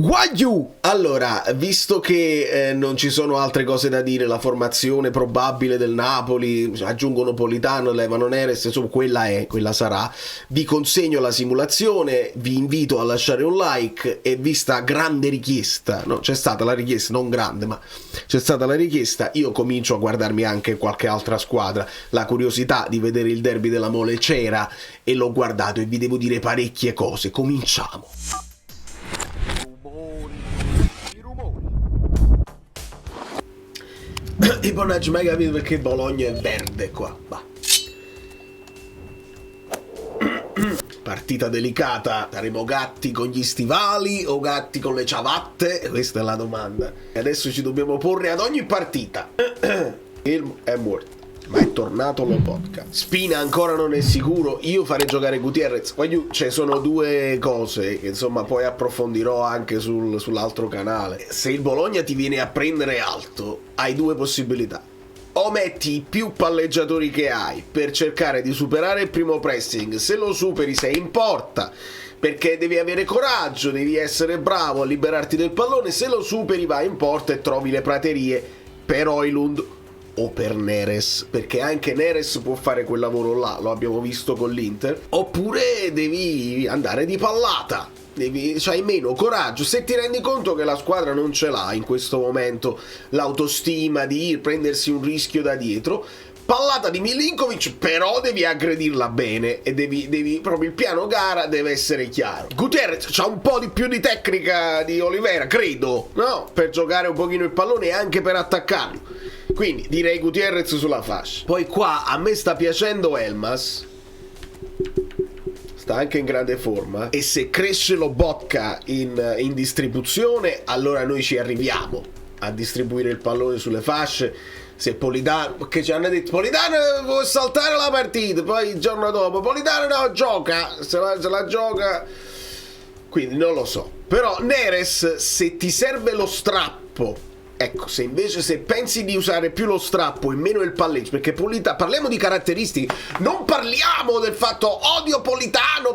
Guagliù! Allora, visto che non ci sono altre cose da dire, la formazione probabile del Napoli, aggiungono Politano, levano Neres, insomma quella sarà, vi consegno la simulazione, vi invito a lasciare un like e vista grande richiesta, no, c'è stata la richiesta, non grande, ma c'è stata la richiesta, io comincio a guardarmi anche qualche altra squadra, la curiosità di vedere il derby della Mole c'era e l'ho guardato e vi devo dire parecchie cose, cominciamo. E poi non ci mai capito perché Bologna è verde qua. Bah. Partita delicata, saremo gatti con gli stivali o gatti con le ciabatte? Questa è la domanda. E adesso ci dobbiamo porre ad ogni partita. Il è morto, ma è tornato Lobotka. Spina ancora non è sicuro. Io farei giocare Gutierrez. Cioè sono due cose che insomma poi approfondirò anche sull'altro canale. Se il Bologna ti viene a prendere alto, hai due possibilità: o metti i più palleggiatori che hai per cercare di superare il primo pressing, se lo superi sei in porta, perché devi avere coraggio, devi essere bravo a liberarti del pallone, se lo superi vai in porta e trovi le praterie per Højlund o per Neres, perché anche Neres può fare quel lavoro là, lo abbiamo visto con l'Inter. Oppure devi andare di pallata, c'hai meno coraggio, se ti rendi conto che la squadra non ce l'ha in questo momento l'autostima di prendersi un rischio da dietro, pallata di Milinkovic, però devi aggredirla bene e devi proprio, il piano gara deve essere chiaro. Gutierrez c'ha un po' di più di tecnica di Oliveira, credo, no? Per giocare un pochino il pallone e anche per attaccarlo, quindi direi Gutierrez sulla fascia. Poi qua a me sta piacendo Elmas, sta anche in grande forma, e se cresce Lobotka in distribuzione, allora noi ci arriviamo a distribuire il pallone sulle fasce. Se Politano, che ci hanno detto Politano può saltare la partita, poi il giorno dopo Politano no, gioca, se la gioca, quindi non lo so. Però Neres, se ti serve lo strappo, ecco, se invece se pensi di usare più lo strappo e meno il palleggio, perché parliamo di caratteristiche, non parliamo del fatto odio Politano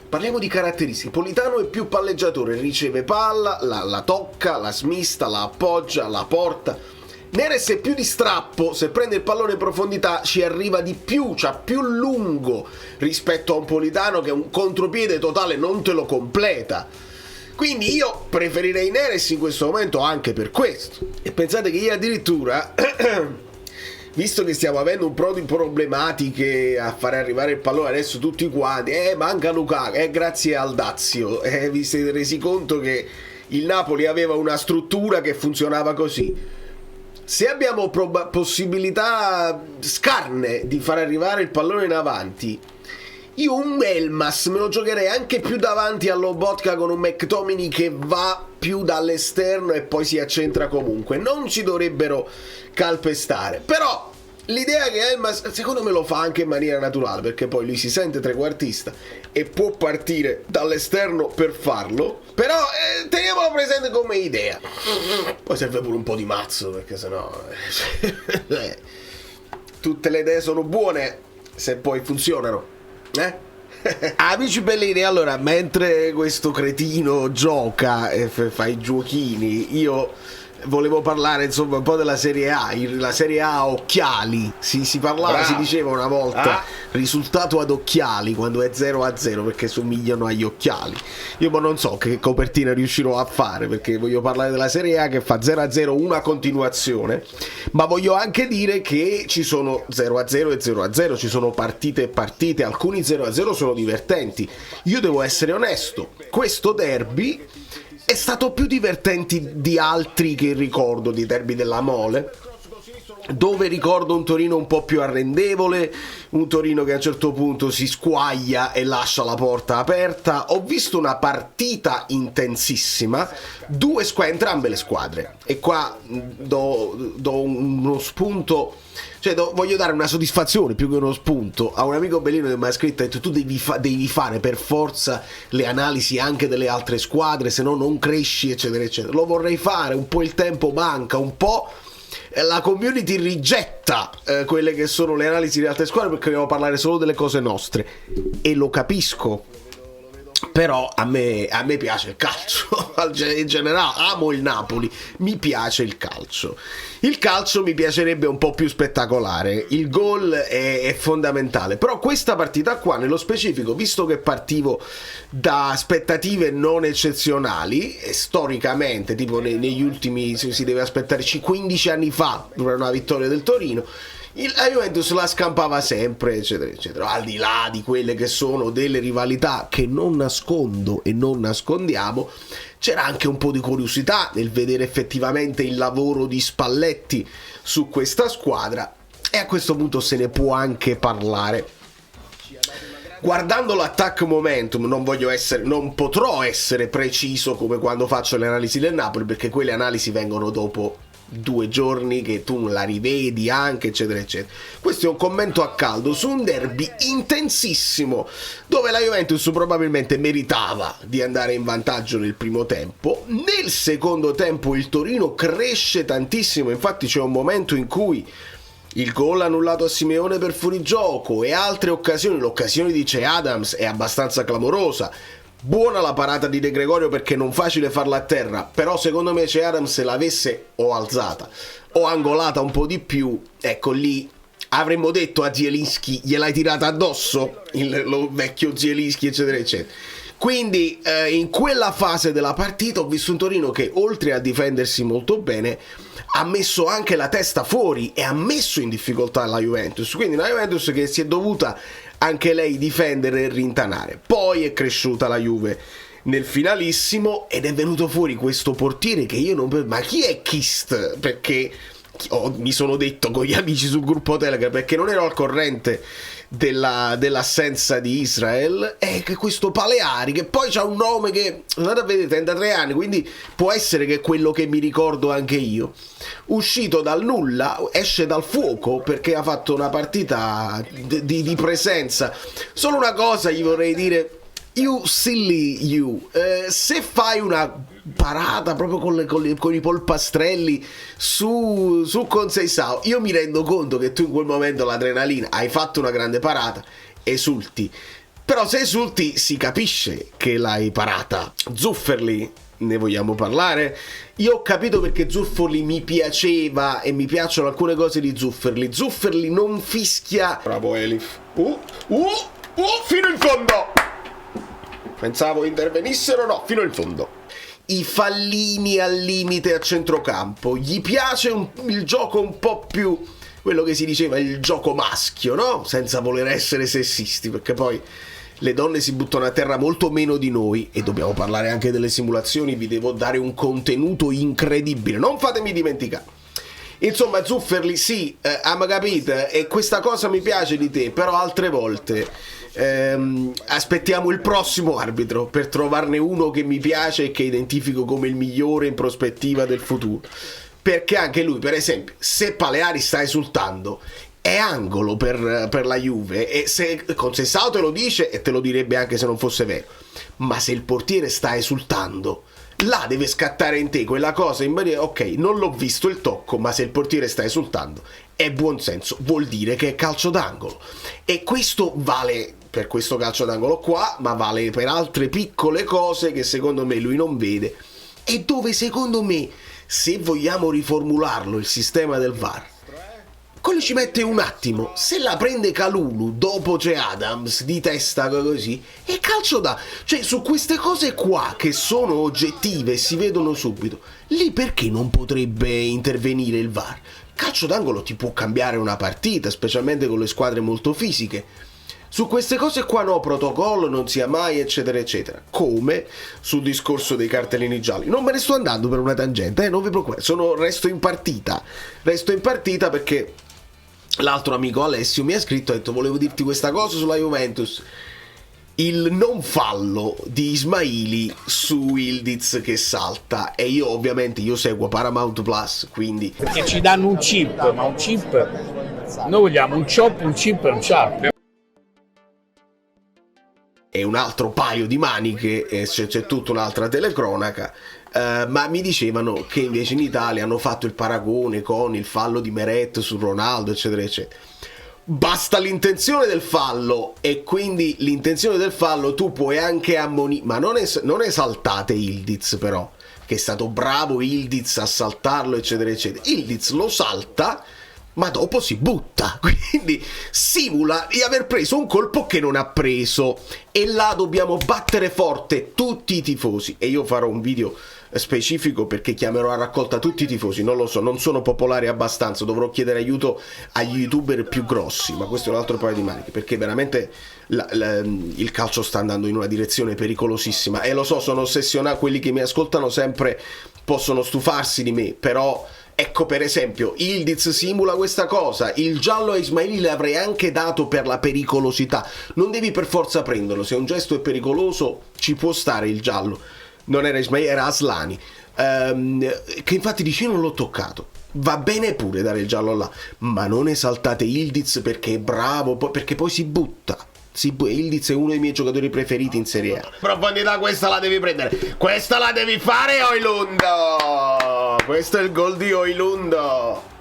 parliamo di caratteristiche. Politano è più palleggiatore, riceve palla, la tocca, la smista, la appoggia, la porta. Neres è più di strappo, se prende il pallone in profondità ci arriva di più, c'ha più lungo rispetto a un Politano che un contropiede totale non te lo completa. Quindi io preferirei Neres in questo momento anche per questo. E pensate che io addirittura, visto che stiamo avendo un po' di problematiche a fare arrivare il pallone adesso tutti quanti, manca Lukaku, grazie al Dazio, vi siete resi conto che il Napoli aveva una struttura che funzionava così. Se abbiamo possibilità scarne di far arrivare il pallone in avanti, io un Elmas me lo giocherei anche più davanti a Lobotka con un McTominay che va più dall'esterno e poi si accentra comunque. Non ci dovrebbero calpestare. Però l'idea è che Elmas secondo me lo fa anche in maniera naturale, perché poi lui si sente trequartista e può partire dall'esterno per farlo. Però teniamolo presente come idea. Poi serve pure un po' di mazzo, perché sennò tutte le idee sono buone se poi funzionano. Amici bellini, allora mentre questo cretino gioca e fa i giochini, io volevo parlare insomma un po' della Serie A. La Serie A a occhiali, si parlava, si diceva una volta risultato ad occhiali quando è 0-0, perché somigliano agli occhiali. Io ma non so che copertina riuscirò a fare, perché voglio parlare della Serie A che fa 0-0 una continuazione, ma voglio anche dire che ci sono 0-0 e 0-0, ci sono partite e partite, alcuni 0-0 sono divertenti. Io devo essere onesto, questo derby è stato più divertente di altri che ricordo, di derby della Mole, dove ricordo un Torino un po' più arrendevole, un Torino che a un certo punto si squaglia e lascia la porta aperta. Ho visto una partita intensissima, entrambe le squadre, e qua do uno spunto, cioè voglio dare una soddisfazione più che uno spunto a un amico bellino che mi ha scritto, ha detto tu devi fare per forza le analisi anche delle altre squadre, se no non cresci eccetera eccetera. Lo vorrei fare, un po' il tempo manca, un po' la community rigetta quelle che sono le analisi delle altre squadre, perché dobbiamo parlare solo delle cose nostre, e lo capisco. Però a me piace il calcio, in generale amo il Napoli, mi piace il calcio. Il calcio mi piacerebbe un po' più spettacolare, il gol è fondamentale, però questa partita qua nello specifico, visto che partivo da aspettative non eccezionali, e storicamente, tipo negli ultimi, si deve aspettare 15 anni fa per una vittoria del Torino, la Juventus la scampava sempre, eccetera eccetera, al di là di quelle che sono delle rivalità che non nascondo e non nascondiamo. C'era anche un po' di curiosità nel vedere effettivamente il lavoro di Spalletti su questa squadra, e a questo punto se ne può anche parlare. Guardando l'attack momentum non potrò essere preciso come quando faccio le analisi del Napoli, perché quelle analisi vengono dopo 2 giorni che tu la rivedi anche, eccetera eccetera. Questo è un commento a caldo su un derby intensissimo, dove la Juventus probabilmente meritava di andare in vantaggio nel primo tempo. Nel secondo tempo il Torino cresce tantissimo, infatti c'è un momento in cui il gol annullato a Simeone per fuorigioco e altre occasioni, l'occasione di Che Adams è abbastanza clamorosa. Buona la parata di De Gregorio, perché non facile farla a terra, però secondo me Che Adams, se l'avesse o alzata o angolata un po' di più, ecco lì avremmo detto a Zielinski gliel'hai tirata addosso, lo vecchio Zielinski, eccetera eccetera. Quindi in quella fase della partita ho visto un Torino che, oltre a difendersi molto bene, ha messo anche la testa fuori e ha messo in difficoltà la Juventus, quindi una Juventus che si è dovuta anche lei difendere e rintanare. Poi è cresciuta la Juve nel finalissimo ed è venuto fuori questo portiere che io non... Ma chi è Kist? Perché mi sono detto con gli amici sul gruppo Telegram, perché non ero al corrente dell'assenza di Israel, è che questo Paleari, che poi c'ha un nome che, andate a vedere, 33 anni, quindi può essere che è quello che mi ricordo anche io, uscito dal nulla, esce dal fuoco perché ha fatto una partita di presenza. Solo una cosa gli vorrei dire: you silly you, se fai una parata proprio con i polpastrelli su Conceição, io mi rendo conto che tu in quel momento l'adrenalina, hai fatto una grande parata, esulti, però se esulti si capisce che l'hai parata. Zufferli, ne vogliamo parlare? Io ho capito perché Zufferli mi piaceva e mi piacciono alcune cose di Zufferli. Zufferli non fischia. Bravo Elif. Fino in fondo. Pensavo intervenissero, no, fino in fondo. I fallini al limite a centrocampo. Gli piace il gioco un po' più, quello che si diceva, il gioco maschio, no? Senza voler essere sessisti, perché poi le donne si buttano a terra molto meno di noi, e dobbiamo parlare anche delle simulazioni, vi devo dare un contenuto incredibile, non fatemi dimenticare. Insomma, Zufferli, sì, ama capito, e questa cosa mi piace di te, però altre volte aspettiamo il prossimo arbitro per trovarne uno che mi piace e che identifico come il migliore in prospettiva del futuro, perché anche lui, per esempio, se Paleari sta esultando, è angolo per la Juve, e se Conceição te lo dice, e te lo direbbe anche se non fosse vero, ma se il portiere sta esultando, là deve scattare in te quella cosa in maniera: ok, non l'ho visto il tocco, ma se il portiere sta esultando è buon senso, vuol dire che è calcio d'angolo. E questo vale per questo calcio d'angolo qua, ma vale per altre piccole cose che secondo me lui non vede, e dove secondo me, se vogliamo riformularlo il sistema del VAR, quello ci mette un attimo. Se la prende Kalulu dopo Che Adams di testa così, è calcio da... Cioè, su queste cose qua che sono oggettive e si vedono subito, lì perché non potrebbe intervenire il VAR? Calcio d'angolo ti può cambiare una partita, specialmente con le squadre molto fisiche. Su queste cose qua no, protocollo, non sia mai, eccetera eccetera. Come sul discorso dei cartellini gialli. Non me ne sto andando per una tangente, non vi preoccupate, resto in partita perché l'altro amico Alessio mi ha scritto e ha detto: volevo dirti questa cosa sulla Juventus, il non fallo di Ismaili su Ildiz che salta, e io ovviamente seguo Paramount Plus, quindi perché ci danno un chip, ma un chip, noi vogliamo un chop, un chip e un chap, e un altro paio di maniche, e c'è tutta un'altra telecronaca. Ma mi dicevano che invece in Italia hanno fatto il paragone con il fallo di Meret su Ronaldo, eccetera eccetera. basta l'intenzione del fallo, e quindi l'intenzione del fallo tu puoi anche ma non esaltate Ildiz, però, che è stato bravo Ildiz a saltarlo eccetera eccetera. Ildiz lo salta ma dopo si butta, quindi simula di aver preso un colpo che non ha preso, e là dobbiamo battere forte tutti i tifosi. E io farò un video specifico perché chiamerò a raccolta tutti i tifosi, non lo so, non sono popolare abbastanza, dovrò chiedere aiuto agli youtuber più grossi, ma questo è un altro paio di maniche, perché veramente il calcio sta andando in una direzione pericolosissima, e lo so, sono ossessionato, quelli che mi ascoltano sempre possono stufarsi di me, però ecco, per esempio, Ildiz simula questa cosa, il giallo a Ismaili l'avrei anche dato per la pericolosità, non devi per forza prenderlo, se un gesto è pericoloso ci può stare il giallo, non era Ismaili, era Aslani, che infatti dice io non l'ho toccato, va bene pure dare il giallo là, ma non esaltate Ildiz perché è bravo, perché poi si butta. Ildiz è uno dei miei giocatori preferiti in Serie A. Profondità, questa la devi prendere, questa la devi fare, Oilundo, questo è il gol di Oilundo.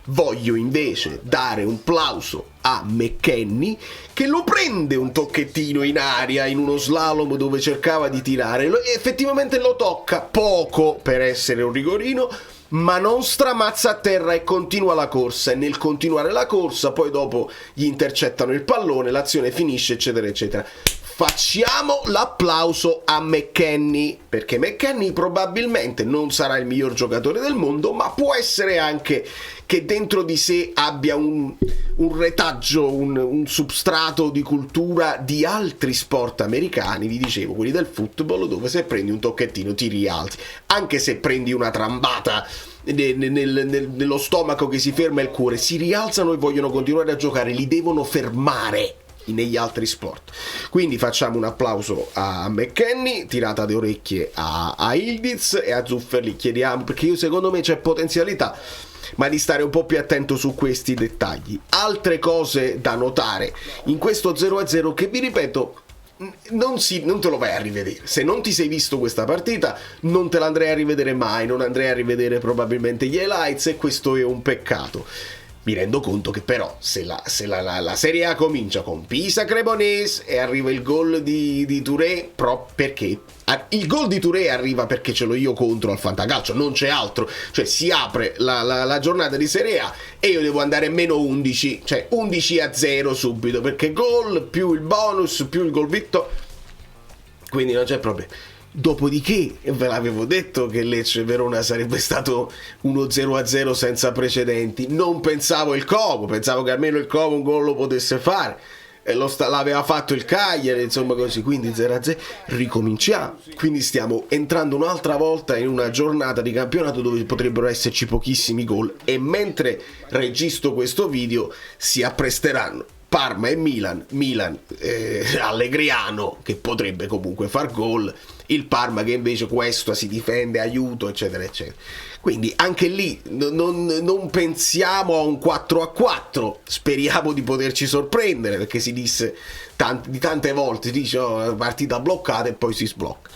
Voglio invece dare un plauso a McKennie, che lo prende un tocchettino in aria in uno slalom dove cercava di tirare, e effettivamente lo tocca poco per essere un rigorino, ma non stramazza a terra e continua la corsa, e nel continuare la corsa poi dopo gli intercettano il pallone, l'azione finisce eccetera eccetera. Facciamo l'applauso a McKennie, perché McKennie probabilmente non sarà il miglior giocatore del mondo, ma può essere anche che dentro di sé abbia un retaggio, un substrato di cultura di altri sport americani, vi dicevo, quelli del football, dove se prendi un tocchettino ti rialzi, anche se prendi una trambata nello stomaco che si ferma il cuore, si rialzano e vogliono continuare a giocare, li devono fermare negli altri sport. Quindi facciamo un applauso a McKennie, tirata di orecchie a Ildiz, e a Zufferli chiediamo, perché secondo me c'è potenzialità, ma di stare un po' più attento su questi dettagli. Altre cose da notare in questo 0-0 che, vi ripeto, non te lo vai a rivedere. Se non ti sei visto questa partita non te l'andrei a rivedere mai, non andrei a rivedere probabilmente gli highlights, e questo è un peccato. Mi rendo conto che però se la Serie A comincia con Pisa Cremonese e arriva il gol di Touré, perché? Il gol di Touré arriva perché ce l'ho io contro al fantacalcio, non c'è altro, cioè si apre la giornata di Serie A e io devo andare meno 11, cioè 11-0 subito, perché gol più il bonus più il gol vitto, quindi non c'è problema. Dopodiché ve l'avevo detto che Lecce-Verona sarebbe stato uno 0-0 senza precedenti. Non pensavo il Como, pensavo che almeno il Como un gol lo potesse fare, e l'aveva fatto il Cagliari, insomma così, quindi 0-0. Ricominciamo, quindi stiamo entrando un'altra volta in una giornata di campionato dove potrebbero esserci pochissimi gol, e mentre registro questo video si appresteranno Parma e Milan, Allegriano che potrebbe comunque far gol, il Parma che invece questo si difende, aiuto eccetera eccetera. Quindi anche lì non pensiamo a un 4-4, speriamo di poterci sorprendere, perché si disse tante volte, si dice partita bloccata e poi si sblocca.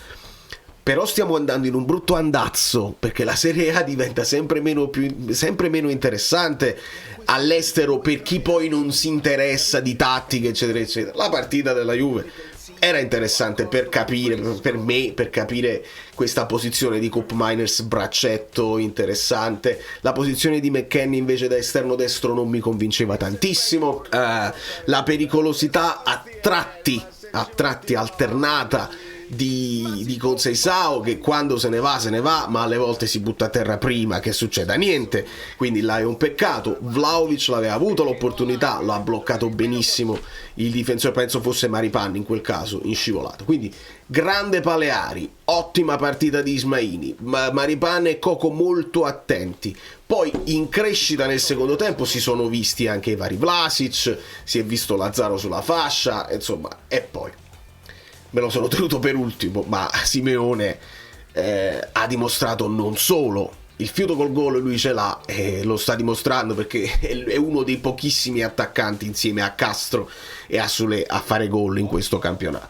Però stiamo andando in un brutto andazzo, perché la Serie A diventa sempre meno interessante all'estero per chi poi non si interessa di tattiche eccetera eccetera. La partita della Juve era interessante per capire, per me, per capire questa posizione di Koop Meiners, braccetto interessante. La posizione di McKennie invece da esterno destro non mi convinceva tantissimo, la pericolosità a tratti alternata di Conceição, che quando se ne va, ma alle volte si butta a terra prima che succeda niente, quindi là è un peccato. Vlahovic l'aveva avuto l'opportunità, l'ha bloccato benissimo il difensore, penso fosse Maripan in quel caso, in scivolato. Quindi grande Paleari, ottima partita di Ismaili, Maripan e Coco molto attenti. Poi in crescita nel secondo tempo si sono visti anche i vari Vlasic, si è visto Lazzaro sulla fascia, insomma, e poi me lo sono tenuto per ultimo, ma Simeone ha dimostrato non solo il fiuto col gol, lui ce l'ha, lo sta dimostrando, perché è uno dei pochissimi attaccanti insieme a Castro e a Soulé a fare gol in questo campionato.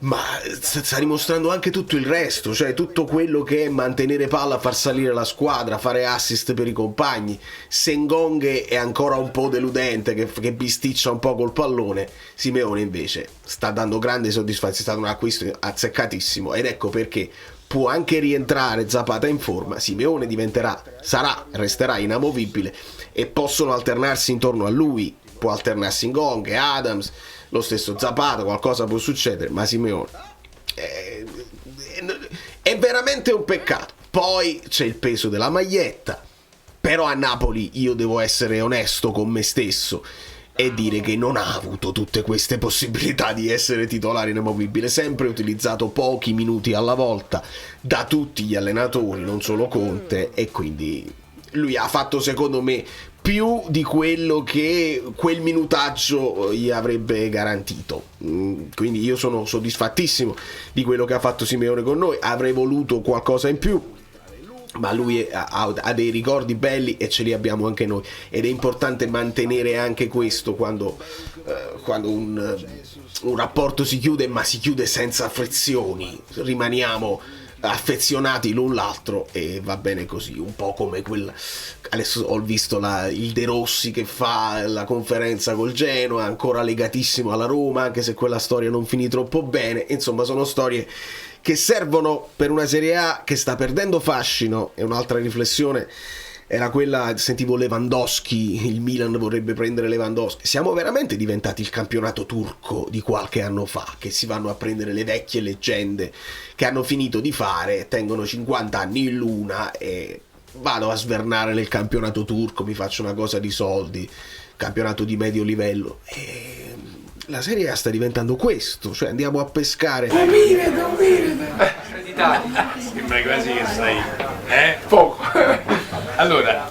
ma sta dimostrando anche tutto il resto, cioè tutto quello che è mantenere palla, far salire la squadra, fare assist per i compagni. Senghong è ancora un po' deludente, che bisticcia un po' col pallone. Simeone invece sta dando grande soddisfazione, è stato un acquisto azzeccatissimo, ed ecco perché può anche rientrare Zapata in forma, Simeone resterà inamovibile e possono alternarsi intorno a lui, può alternarsi Ngong, Adams, lo stesso Zapata, qualcosa può succedere, ma Simeone è veramente un peccato. Poi c'è il peso della maglietta, però a Napoli io devo essere onesto con me stesso e dire che non ha avuto tutte queste possibilità di essere titolare inamovibile, sempre utilizzato pochi minuti alla volta da tutti gli allenatori, non solo Conte, e quindi lui ha fatto secondo me più di quello che quel minutaggio gli avrebbe garantito. Quindi io sono soddisfattissimo di quello che ha fatto Simeone con noi, avrei voluto qualcosa in più, ma lui ha dei ricordi belli e ce li abbiamo anche noi, ed è importante mantenere anche questo quando un rapporto si chiude, ma si chiude senza frizioni, rimaniamo affezionati l'un l'altro e va bene così, un po' come adesso ho visto il De Rossi che fa la conferenza col Genoa, ancora legatissimo alla Roma, anche se quella storia non finì troppo bene. Insomma, sono storie che servono per una Serie A che sta perdendo fascino. E un'altra riflessione era quella, sentivo Lewandowski, il Milan vorrebbe prendere Lewandowski. Siamo veramente diventati il campionato turco di qualche anno fa, che si vanno a prendere le vecchie leggende che hanno finito di fare, tengono 50 anni in luna e vado a svernare nel campionato turco, mi faccio una cosa di soldi, campionato di medio livello. E la Serie A sta diventando questo, cioè andiamo a pescare. Sembra quasi che sai, poco. Allora,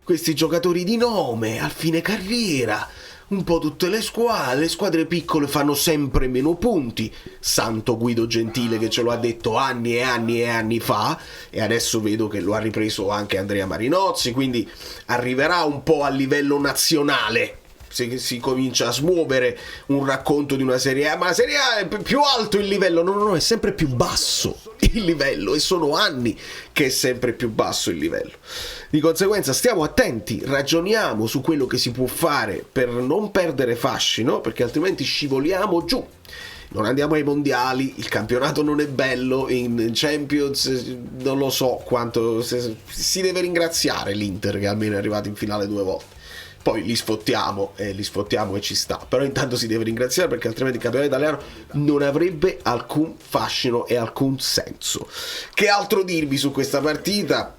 questi giocatori di nome, a fine carriera, un po' tutte le squadre piccole fanno sempre meno punti. Santo Guido Gentile che ce lo ha detto anni e anni e anni fa, e adesso vedo che lo ha ripreso anche Andrea Marinozzi, quindi arriverà un po' a livello nazionale. Si comincia a smuovere un racconto di una Serie A, ma la Serie A è più alto il livello, no, è sempre più basso il livello, e sono anni che è sempre più basso il livello. Di conseguenza stiamo attenti, ragioniamo su quello che si può fare per non perdere fascino, perché altrimenti scivoliamo giù. Non andiamo ai mondiali, il campionato non è bello, in Champions non lo so quanto si deve ringraziare l'Inter che almeno è arrivato in finale 2 volte. Poi li sfottiamo e ci sta, però intanto si deve ringraziare, perché altrimenti il campionato italiano non avrebbe alcun fascino e alcun senso. Che altro dirvi su questa partita?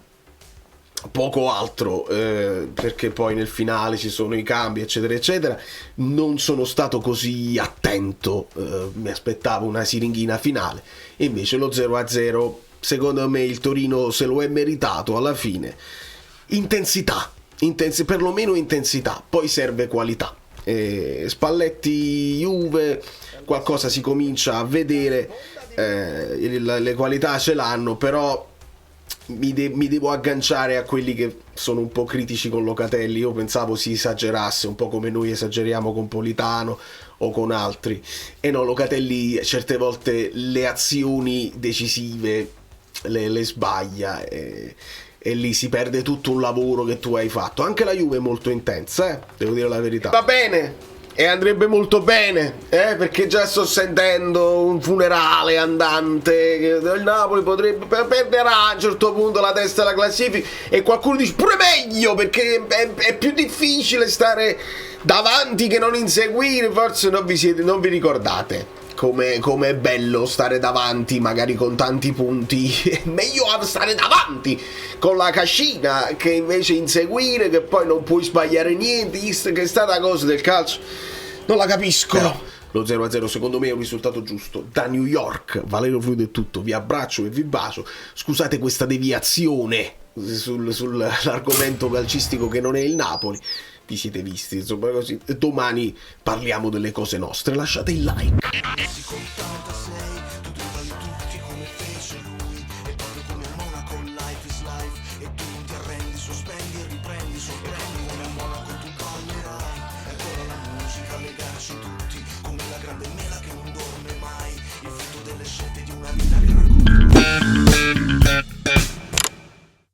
Poco altro, perché poi nel finale ci sono i cambi eccetera eccetera. Non sono stato così attento, mi aspettavo una siringhina finale, e invece lo 0-0 secondo me il Torino se lo è meritato alla fine. Intensità, perlomeno intensità, poi serve qualità. Spalletti Juve qualcosa si comincia a vedere, le qualità ce l'hanno, però mi devo agganciare a quelli che sono un po' critici con Locatelli. Io pensavo si esagerasse un po' come noi esageriamo con Politano o con altri, e no, Locatelli certe volte le azioni decisive le sbaglia, e lì si perde tutto un lavoro che tu hai fatto. Anche la Juve è molto intensa, devo dire la verità. Va bene, e andrebbe molto bene, perché già sto sentendo un funerale andante, che il Napoli perderà a un certo punto la testa della classifica, e qualcuno dice pure meglio, perché è più difficile stare davanti che non inseguire. Forse non vi ricordate come è bello stare davanti, magari con tanti punti. È meglio stare davanti con la cascina che invece inseguire, che poi non puoi sbagliare niente. Che è stata cosa del calcio, non la capisco. Però lo 0-0 secondo me è un risultato giusto. Da New York, Valerio Fluido è tutto, vi abbraccio e vi bacio. Scusate questa deviazione sull'argomento calcistico che non è il Napoli. Vi siete visti, insomma, così. Domani parliamo delle cose nostre. Lasciate il like.